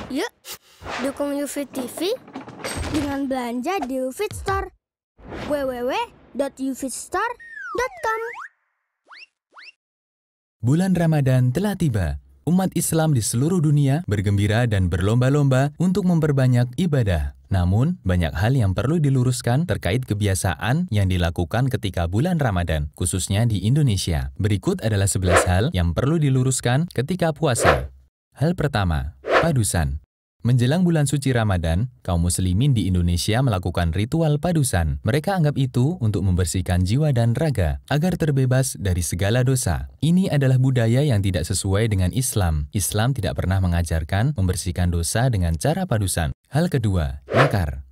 Yuk, dukung UFIT TV dengan belanja di UFIT Store. www.ufitstore.com. Bulan Ramadan telah tiba. Umat Islam di seluruh dunia bergembira dan berlomba-lomba untuk memperbanyak ibadah. Namun, banyak hal yang perlu diluruskan terkait kebiasaan yang dilakukan ketika bulan Ramadan, khususnya di Indonesia. Berikut adalah 11 hal yang perlu diluruskan ketika puasa. Hal pertama, padusan. Menjelang bulan suci Ramadan, kaum muslimin di Indonesia melakukan ritual padusan. Mereka anggap itu untuk membersihkan jiwa dan raga, agar terbebas dari segala dosa. Ini adalah budaya yang tidak sesuai dengan Islam. Islam tidak pernah mengajarkan membersihkan dosa dengan cara padusan. Hal kedua, nakar.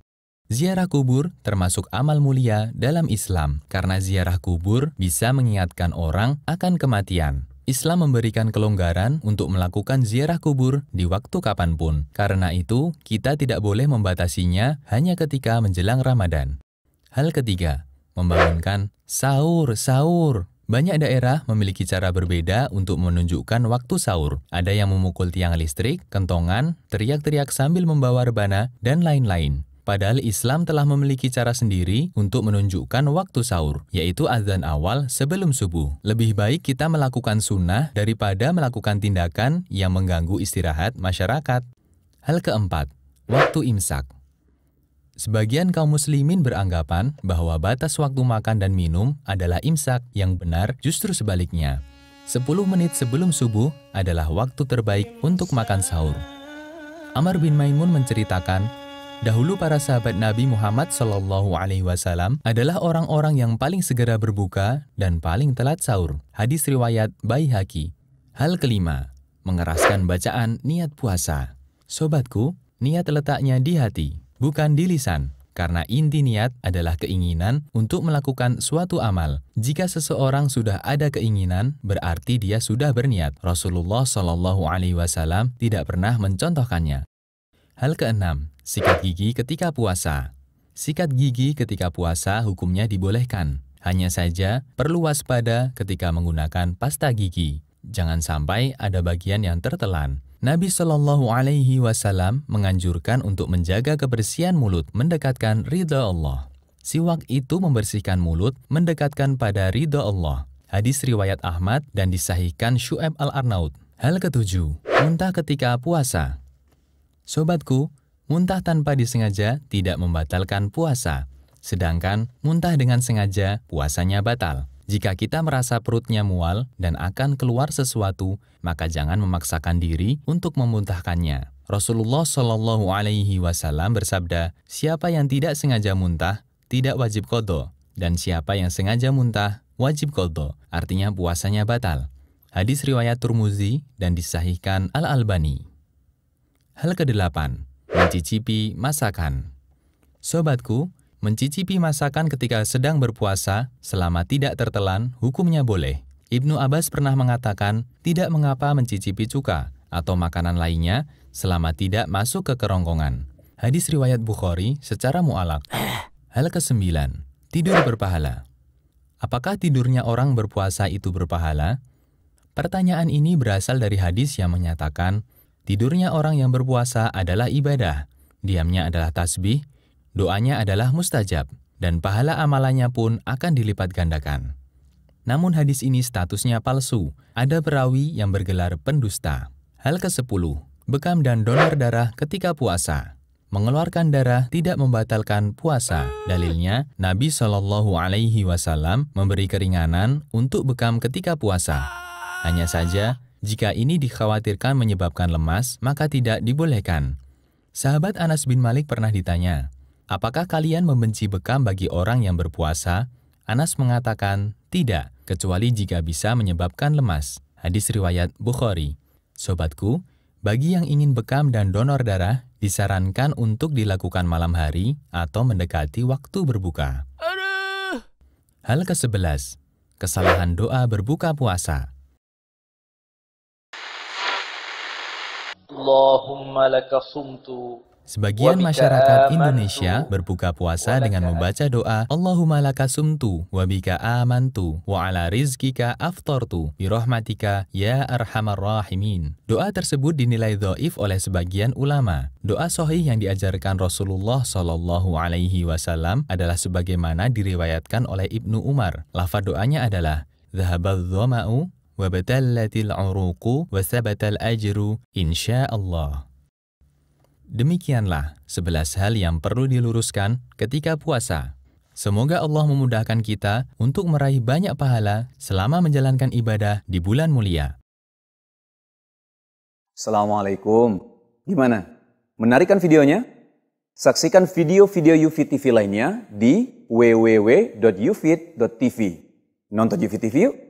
Ziarah kubur termasuk amal mulia dalam Islam, karena ziarah kubur bisa mengingatkan orang akan kematian. Islam memberikan kelonggaran untuk melakukan ziarah kubur di waktu kapanpun. Karena itu, kita tidak boleh membatasinya hanya ketika menjelang Ramadan. Hal ketiga, membangunkan sahur. Banyak daerah memiliki cara berbeda untuk menunjukkan waktu sahur. Ada yang memukul tiang listrik, kentongan, teriak-teriak sambil membawa rebana, dan lain-lain. Padahal Islam telah memiliki cara sendiri untuk menunjukkan waktu sahur, yaitu azan awal sebelum subuh. Lebih baik kita melakukan sunnah daripada melakukan tindakan yang mengganggu istirahat masyarakat. Hal keempat, waktu imsak. Sebagian kaum muslimin beranggapan bahwa batas waktu makan dan minum adalah imsak, yang benar justru sebaliknya. 10 menit sebelum subuh adalah waktu terbaik untuk makan sahur. Amr bin Maimun menceritakan, dahulu para sahabat Nabi Muhammad SAW adalah orang-orang yang paling segera berbuka dan paling telat sahur. Hadis riwayat Baihaqi. Hal kelima, mengeraskan bacaan niat puasa. Sobatku, niat letaknya di hati, bukan di lisan. Karena inti niat adalah keinginan untuk melakukan suatu amal. Jika seseorang sudah ada keinginan, berarti dia sudah berniat. Rasulullah SAW tidak pernah mencontohkannya. Hal keenam, sikat gigi ketika puasa. Sikat gigi ketika puasa hukumnya dibolehkan. Hanya saja perlu waspada ketika menggunakan pasta gigi. Jangan sampai ada bagian yang tertelan. Nabi SAW menganjurkan untuk menjaga kebersihan mulut, mendekatkan ridha Allah. Siwak itu membersihkan mulut, mendekatkan pada ridha Allah. Hadis riwayat Ahmad dan disahihkan Syu'aib al-Arnaud. Hal ketujuh, muntah ketika puasa. Sobatku, muntah tanpa disengaja tidak membatalkan puasa. Sedangkan muntah dengan sengaja, puasanya batal. Jika kita merasa perutnya mual dan akan keluar sesuatu, maka jangan memaksakan diri untuk memuntahkannya. Rasulullah SAW bersabda, siapa yang tidak sengaja muntah, tidak wajib qadha. Dan siapa yang sengaja muntah, wajib qadha. Artinya puasanya batal. Hadis riwayat Tirmidzi dan disahihkan Al-Albani. Hal kedelapan, mencicipi masakan. Sobatku, mencicipi masakan ketika sedang berpuasa selama tidak tertelan, hukumnya boleh. Ibnu Abbas pernah mengatakan, tidak mengapa mencicipi cuka atau makanan lainnya selama tidak masuk ke kerongkongan. Hadis riwayat Bukhari secara mu'alaq. Hal kesembilan, tidur berpahala. Apakah tidurnya orang berpuasa itu berpahala? Pertanyaan ini berasal dari hadis yang menyatakan, tidurnya orang yang berpuasa adalah ibadah, diamnya adalah tasbih, doanya adalah mustajab, dan pahala amalannya pun akan dilipat gandakan. Namun hadis ini statusnya palsu, ada perawi yang bergelar pendusta. Hal ke-10, bekam dan donor darah ketika puasa. Mengeluarkan darah tidak membatalkan puasa. Dalilnya, Nabi SAW memberi keringanan untuk bekam ketika puasa. Hanya saja, jika ini dikhawatirkan menyebabkan lemas, maka tidak dibolehkan. Sahabat Anas bin Malik pernah ditanya, apakah kalian membenci bekam bagi orang yang berpuasa? Anas mengatakan, tidak, kecuali jika bisa menyebabkan lemas. Hadis riwayat Bukhari. Sobatku, bagi yang ingin bekam dan donor darah, disarankan untuk dilakukan malam hari atau mendekati waktu berbuka. Hal ke-11, kesalahan doa berbuka puasa. Allahumma laka sumtu. Sebagian masyarakat Indonesia berbuka puasa dengan membaca doa Allahumma laka sumtu wa bika amantu wa ala rizkika aftartu birahmatika ya arhamar rahimin. Doa tersebut dinilai dhaif oleh sebagian ulama. Doa sahih yang diajarkan Rasulullah Shallallahu Alaihi Wasallam adalah sebagaimana diriwayatkan oleh Ibnu Umar. Lafaz doanya adalah dhahabadz dhama'u wa batallatil uruqu wa sabatal ajru insyaallah. Demikianlah 11 hal yang perlu diluruskan ketika puasa. Semoga Allah memudahkan kita untuk meraih banyak pahala selama menjalankan ibadah di bulan mulia. Assalamualaikum. Gimana? Menarik kan videonya? Saksikan video-video UFIT TV lainnya di www.ufit.tv. Nonton UFIT TV yuk!